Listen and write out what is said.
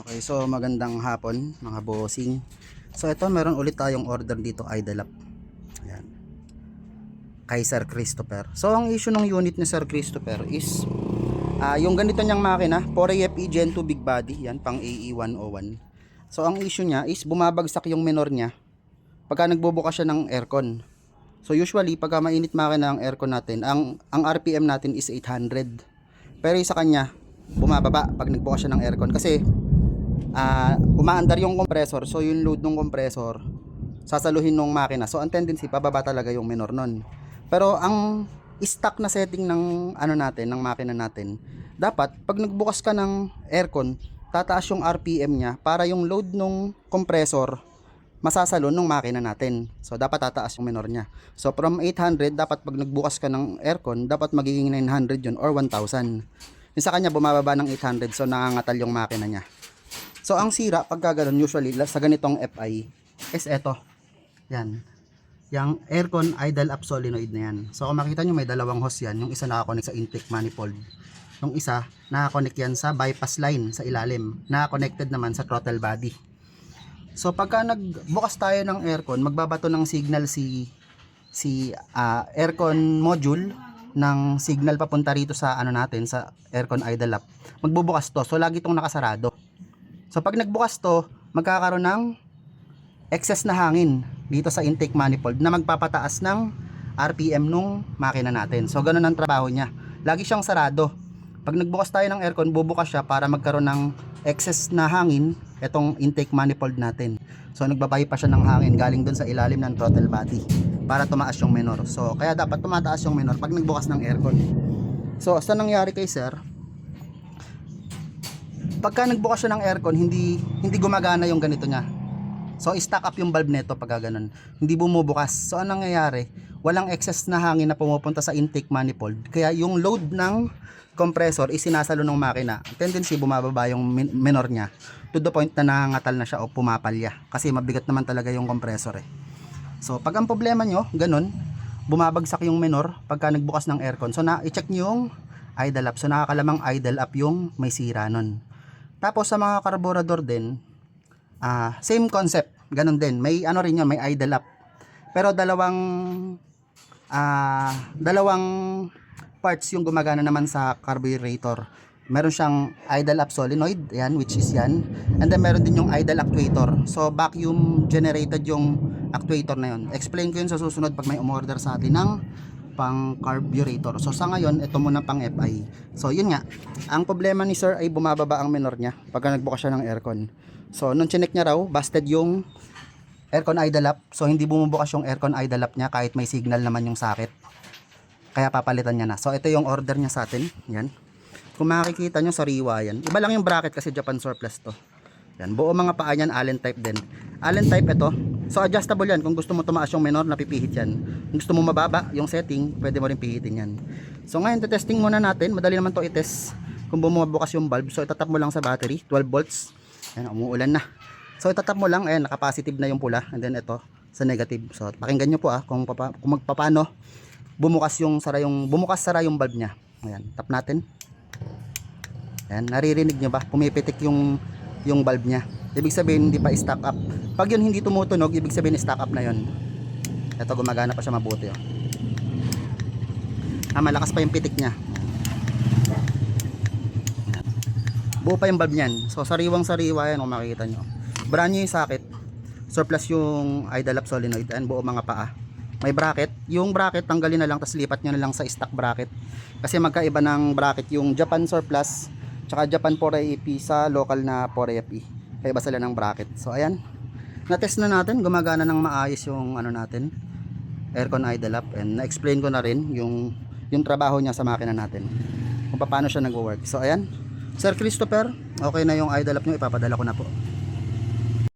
Okay, so magandang hapon mga bossing. So ito meron ulit tayong order dito, Idol Up. Ayan. Kay Sir Christopher. So ang issue ng unit ni Sir Christopher is yung ganito niyang makina, 4AFE Gen 2 big body, yan pang AE101. So ang issue niya is bumabagsak yung minor niya pagka nagbubukas siya ng aircon. So usually pagka mainit makina ang aircon natin, ang RPM natin is 800. Pero sa kanya bumababa pag nagbukas siya ng aircon kasi umaandar yung compressor, so yung load ng compressor sasaluhin ng makina, so ang tendency pababa talaga yung minor nun. Pero ang stock na setting ng natin, ng makina natin, dapat pag nagbukas ka ng aircon tataas yung RPM niya para yung load ng compressor masasalon ng makina natin, so dapat tataas yung minor niya. So from 800 dapat pag nagbukas ka ng aircon dapat magiging 900 yun or 1000. Yung sa kanya bumababa ng 800, so nangangatal yung makina niya. So ang sira pagka ganun usually sa ganitong FI is eto. Yan. Yung aircon idle up solenoid na yan. So kung makita nyo may dalawang hose yan. Yung isa nakakonect sa intake manifold. Yung isa nakakonect yan sa bypass line sa ilalim. Nakakonected naman sa throttle body. So pagka nagbukas tayo ng aircon, magbabato ng signal si aircon module ng signal papunta rito sa natin sa aircon idle up. Magbubukas to. So lagi itong nakasarado. So pag nagbukas to, magkakaroon ng excess na hangin dito sa intake manifold na magpapataas ng RPM nung makina natin. So ganun ang trabaho niya. Lagi siyang sarado. Pag nagbukas tayo ng aircon, bubukas siya para magkaroon ng excess na hangin itong intake manifold natin. So nagbabay pa siya ng hangin galing dun sa ilalim ng throttle body para tumaas yung minor. So kaya dapat tumataas yung minor pag nagbukas ng aircon. So saan nangyari kay sir? Pagka nagbukas siya ng aircon, hindi gumagana yung ganito niya. So i-stack up yung bulb nito pagka ganun. Hindi bumubukas. So anong nangyayari? Walang excess na hangin na pumupunta sa intake manifold. Kaya yung load ng compressor is sinasalo ng makina. Tendency bumababa yung minor niya to the point na nangangatal na siya o pumapalya. Kasi mabigat naman talaga yung compressor eh. So pag ang problema nyo, ganun, bumabagsak yung minor pagka nagbukas ng aircon. So i-check nyo yung idle up. So nakakalamang idle up yung may sira nun. Tapos sa mga carburetor din, same concept, ganun din. May rin yun, may idle up. Pero dalawang parts yung gumagana naman sa carburetor. Meron siyang idle up solenoid, yan, which is yan. And then meron din yung idle actuator. So vacuum generated yung actuator na yun. Explain ko yun sa susunod pag may umorder sa atin ng pang carburetor. So sa ngayon, ito muna pang FI. So yun nga, ang problema ni sir ay bumababa ang minor niya pagka nagbukas siya ng aircon. So nung chinek niya raw, busted yung aircon idle up. So hindi bumubukas yung aircon idle up niya kahit may signal naman yung socket. Kaya papalitan niya na. So ito yung order niya sa atin. Yan. Kung makikita nyo, sariwa yan. Iba lang yung bracket kasi Japan surplus to. Yan. Buo mga paa yan, Allen type din. Allen type ito. So adjustable yan. Kung gusto mo tumaas yung minor, napipihit yan. Kung gusto mo mababa yung setting, pwede mo rin pihitin yan. So ngayon, testing muna natin. Madali naman to i-test kung bumubukas yung bulb. So itatap mo lang sa battery, 12 volts. Yan, umuulan na. So itatap mo lang, ayan, naka-positive na yung pula. And then ito, sa negative. So pakinggan nyo po kung magpapaano bumukas sara yung bulb niya. Ayan, tap natin. Ayan, naririnig nyo ba? Pumipitik yung bulb niya. Ibig sabihin hindi pa i-stack up. Pag yun hindi tumutunog, ibig sabihin i-stack up na yun. Ito, gumagana pa siya mabuti. Malakas pa yung pitik niya. Buo pa yung bulb niyan. So sariwang sariwa yan kung makikita nyo. Brand new yung socket. Surplus yung idle up solenoid. Ayan, buo mga paa. May bracket. Yung bracket tanggalin na lang, tapos lipat nyo na lang sa stock bracket. Kasi magkaiba ng bracket yung Japan surplus tsaka Japan 4AFE sa local na 4AFE. Kaya iba sila ng bracket. So ayan, na-test na natin, gumagana ng maayos yung natin, aircon idle up, and na-explain ko na rin yung trabaho niya sa makina natin, kung paano siya nag-work. So ayan, Sir Christopher, okay na yung idle up nyo, ipapadala ko na po.